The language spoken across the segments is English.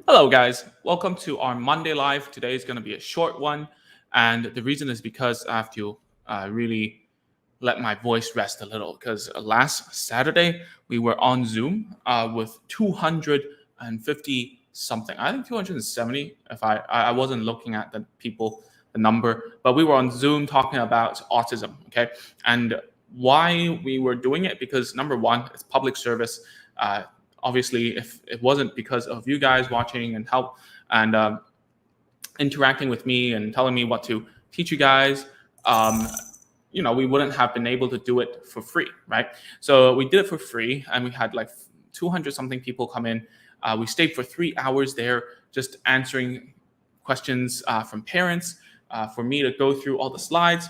Hello, guys. Welcome to our Monday Live. Today is going to be a short one. And the reason is because I have to really let my voice rest a little. Because last Saturday, we were on Zoom with 250 something. I think 270, if I wasn't looking at the number. But we were on Zoom talking about autism. Okay. And why we were doing it, because number one, it's public service. Uh, Obviously, if it wasn't because of you guys watching and help and interacting with me and telling me what to teach you guys, um, we wouldn't have been able to do it for free, right? So we did it for free, and we had like 200 something people come in. We stayed for 3 hours there, just answering questions from parents, for me to go through all the slides,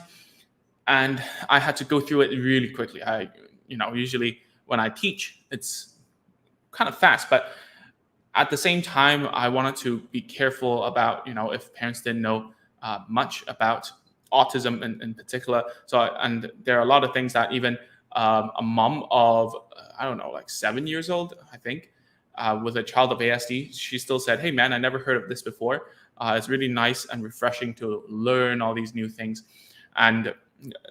and I had to go through it really quickly. Usually when I teach, it's kind of fast, but at the same time, I wanted to be careful about, if parents didn't know much about autism in particular. And there are a lot of things that even a mom of, I don't know, like 7 years old, I think, with a child of ASD, she still said, "Hey, man, I never heard of this before. It's really nice and refreshing to learn all these new things." And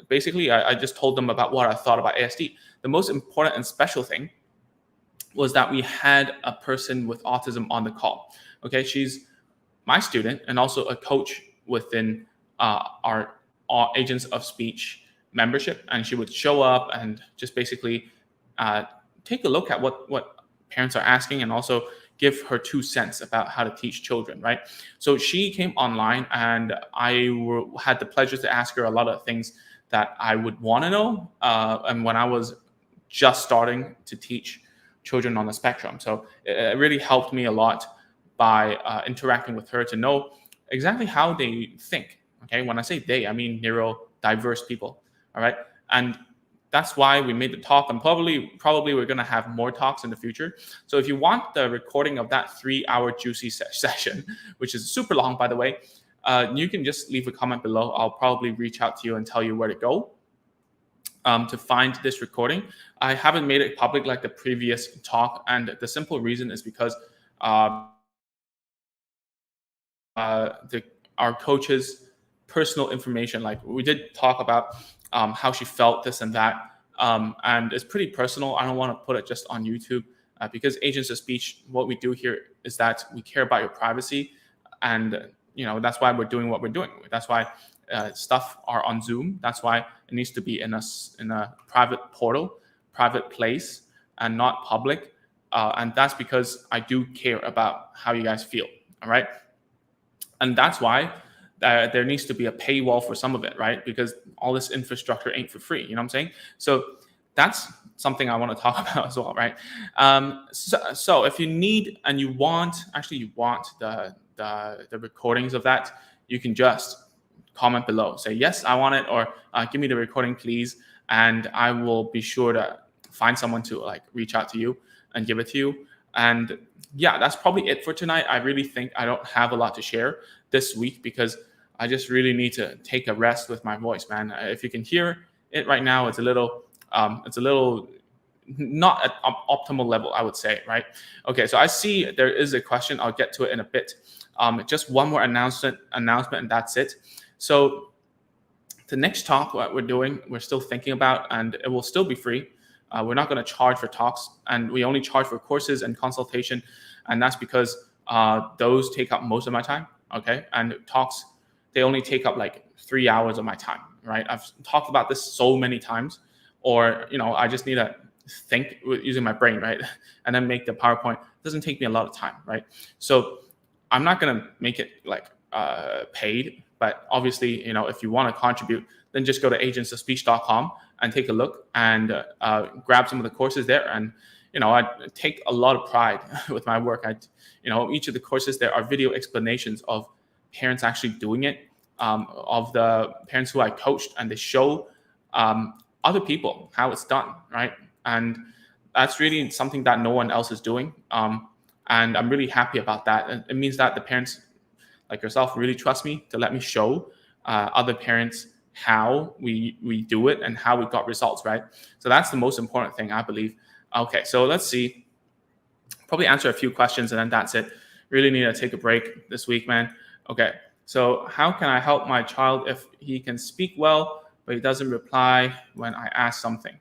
basically, I just told them about what I thought about ASD. The most important and special thing was that we had a person with autism on the call. Okay, she's my student and also a coach within our Agents of Speech membership, and she would show up and just basically take a look at what parents are asking and also give her 2 cents about how to teach children, right? So she came online, and had the pleasure to ask her a lot of things that I would want to know, and when I was just starting to teach children on the spectrum. So it really helped me a lot by interacting with her to know exactly how they think. Okay, when I say they, I mean neurodiverse people. All right, and that's why we made the talk, and probably we're gonna have more talks in the future. So if you want the recording of that 3-hour juicy session, which is super long, by the way, you can just leave a comment below. I'll probably reach out to you and tell you where to go. To find this recording. I haven't made it public like the previous talk, and the simple reason is because our coach's personal information, like we did talk about how she felt, this and that, and it's pretty personal. I don't want to put it just on YouTube, because Agents of Speech, what we do here is that we care about your privacy, and that's why we're doing what we're doing. That's why stuff are on Zoom. That's why it needs to be in a private portal, private place, and not public. And that's because I do care about how you guys feel. All right. And that's why there needs to be a paywall for some of it, right? Because all this infrastructure ain't for free. You know what I'm saying? So that's something I want to talk about as well, right? So if you need and you want the recordings of that, you can just comment below, say yes, I want it, or give me the recording, please, and I will be sure to find someone to reach out to you and give it to you. And yeah, that's probably it for tonight. I really think I don't have a lot to share this week because I just really need to take a rest with my voice, man. If you can hear it right now, it's a little not at optimal level, I would say, right? Okay, so I see there is a question. I'll get to it in a bit. Just one more announcement, and that's it. So the next talk what we're doing, we're still thinking about, and it will still be free. We're not going to charge for talks, and we only charge for courses and consultation, and that's because those take up most of my time. Okay, and talks, they only take up like 3 hours of my time, right? I've talked about this so many times, or I just need to think using my brain, right, and then make the PowerPoint. It doesn't take me a lot of time, right? So I'm not going to make it paid. But obviously, if you want to contribute, then just go to agentsofspeech.com and take a look and grab some of the courses there. And, I take a lot of pride with my work. Each of the courses, there are video explanations of parents actually doing it, of the parents who I coached, and they show other people how it's done, right? And that's really something that no one else is doing. And I'm really happy about that. And it means that the parents like yourself really trust me to let me show other parents how we do it and how we got results, right? So that's the most important thing, I believe. Okay, so let's see. Probably answer a few questions and then that's it. Really need to take a break this week, man. Okay. So how can I help my child if he can speak well, but he doesn't reply when I ask something?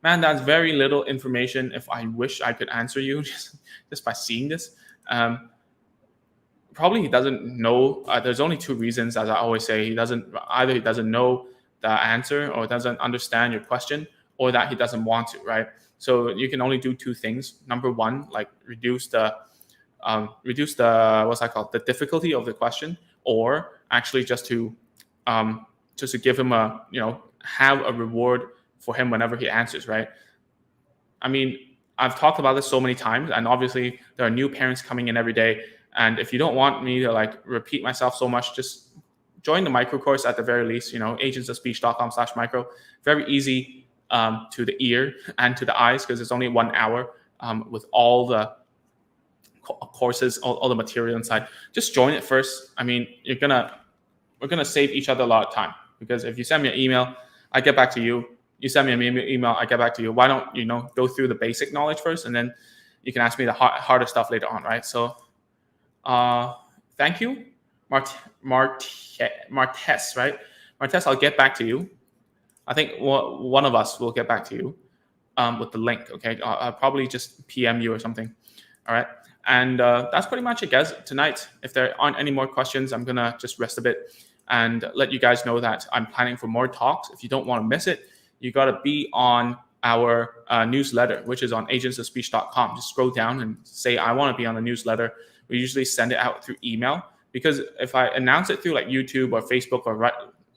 Man, that's very little information. If I wish I could answer you just by seeing this. Probably he doesn't know. There's only two reasons, as I always say. He doesn't know the answer, or doesn't understand your question, or that he doesn't want to, right? So you can only do two things. Number one, like reduce the what's that called, the difficulty of the question, or actually just to give him a, have a reward for him whenever he answers, right? I mean, I've talked about this so many times, and obviously there are new parents coming in every day. And if you don't want me to like repeat myself so much, just join the micro course at the very least. agentsofspeech.com/micro. Very easy to the ear and to the eyes, because it's only 1 hour with all the courses, all the material inside. Just join it first. I mean, we're gonna save each other a lot of time, because if you send me an email, I get back to you. You send me an email, I get back to you. Why don't you go through the basic knowledge first, and then you can ask me the harder stuff later on, right? So, thank you, Martes, right? Martes, I'll get back to you. I think one of us will get back to you with the link. Okay, I'll probably just PM you or something. All right, and that's pretty much it, guys. Tonight, if there aren't any more questions, I'm gonna just rest a bit and let you guys know that I'm planning for more talks. If you don't want to miss it, you got to be on our newsletter, which is on agentsofspeech.com. Just scroll down and say, I want to be on the newsletter. We usually send it out through email, because if I announce it through like YouTube or Facebook or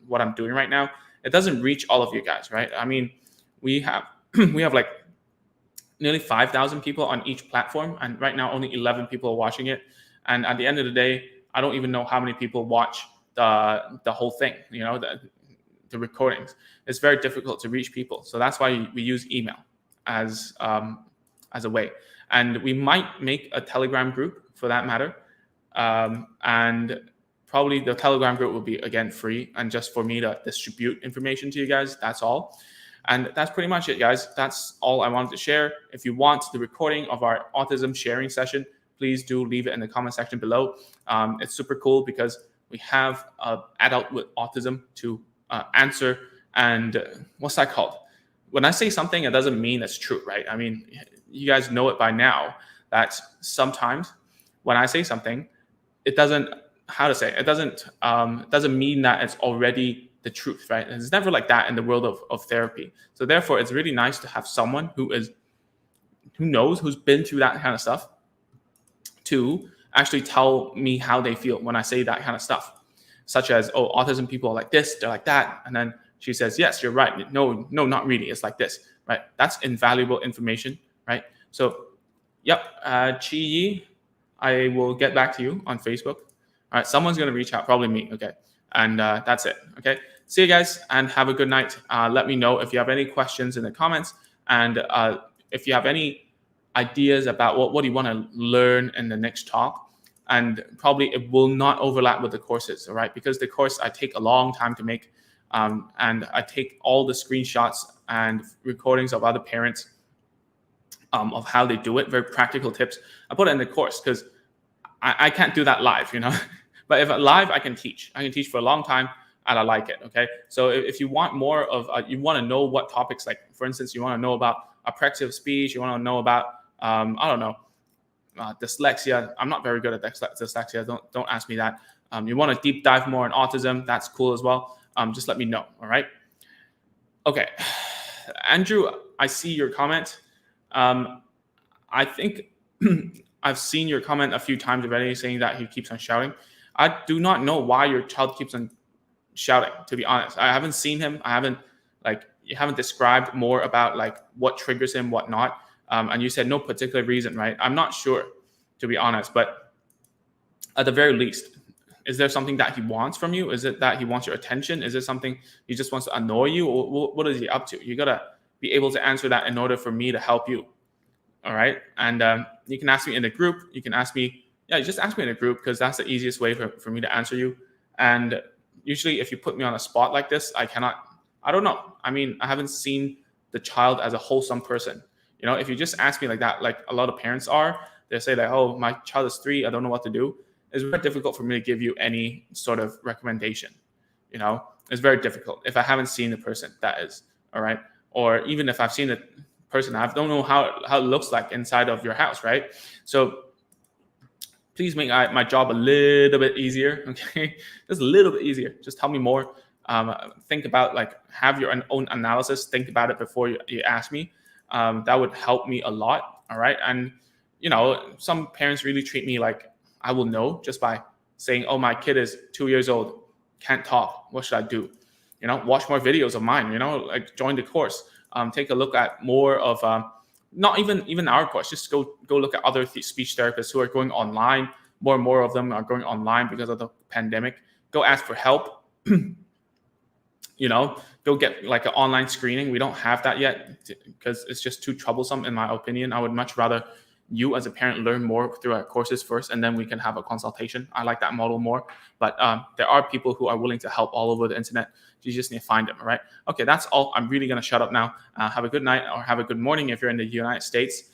what I'm doing right now, it doesn't reach all of you guys, right? I mean, we have like nearly 5,000 people on each platform, and right now only 11 people are watching it. And at the end of the day, I don't even know how many people watch the whole thing, the recordings. It's very difficult to reach people. So that's why we use email as a way. And we might make a Telegram group for that matter. And probably the Telegram group will be, again, free and just for me to distribute information to you guys. That's all. And that's pretty much it, guys. That's all I wanted to share. If you want the recording of our autism sharing session, please do leave it in the comment section below. It's super cool because we have an adult with autism to answer. And what's that called? When I say something, it doesn't mean it's true, right? I mean, you guys know it by now that sometimes when I say something, it doesn't, it doesn't mean that it's already the truth, right? And it's never like that in the world of therapy. So therefore, it's really nice to have someone who knows, who's been through that kind of stuff, to actually tell me how they feel when I say that kind of stuff, such as, oh, autism people are like this, they're like that. And then she says, yes, you're right. No, not really. It's like this, right? That's invaluable information, right? So, yep, Chi Yi, I will get back to you on Facebook. All right, someone's going to reach out, probably me, okay? And that's it, okay? See you guys, and have a good night. Let me know if you have any questions in the comments, and if you have any ideas about what do you want to learn in the next talk. And probably it will not overlap with the courses, all right? Because the course I take a long time to make, and I take all the screenshots and recordings of other parents of how they do it, very practical tips. I put it in the course because I can't do that live, But if live, I can teach. I can teach for a long time, and I like it, okay? So if you want more of, you want to know what topics, like, for instance, you want to know about apraxia of speech, you want to know about, I don't know, dyslexia. I'm not very good at dyslexia. Don't ask me that. You want to deep dive more in autism, that's cool as well. Just let me know, all right? Okay. Andrew, I see your comment. I think I've seen your comment a few times already saying that he keeps on shouting. I do not know why your child keeps on shouting, to be honest. I haven't seen him. You haven't described more about like what triggers him, what not. And you said no particular reason, right? I'm not sure, to be honest, but at the very least, is there something that he wants from you? Is it that he wants your attention? Is it something he just wants to annoy you? Or what is he up to? You got to be able to answer that in order for me to help you. All right. And you can ask me in the group. You can ask me, just ask me in a group, because that's the easiest way for me to answer you. And usually if you put me on a spot like this, I don't know. I mean, I haven't seen the child as a wholesome person. If you just ask me like that, like a lot of parents are, They say like, oh, my child is 3, I don't know what to do. It's very difficult for me to give you any sort of recommendation. It's very difficult if I haven't seen the person, that is. All right. Or even if I've seen the person, I don't know how it looks like inside of your house, right? So please make my job a little bit easier. Okay, just a little bit easier. Just tell me more. Think about, like, have your own analysis. Think about it before you ask me. That would help me a lot. All right. And some parents really treat me like I will know just by saying, oh, my kid is 2 years old, can't talk, what should I do? Watch more videos of mine, like join the course. Take a look at more of not even our course. Just go look at other speech therapists who are going online. More and more of them are going online because of the pandemic. Go ask for help. Go get like an online screening. We don't have that yet because it's just too troublesome, in my opinion. I would much rather you as a parent learn more through our courses first, and then we can have a consultation. I like that model more. But there are people who are willing to help all over the internet. You just need to find them. All right. Okay, that's all. I'm really going to shut up now. Have a good night or have a good morning if you're in the United States.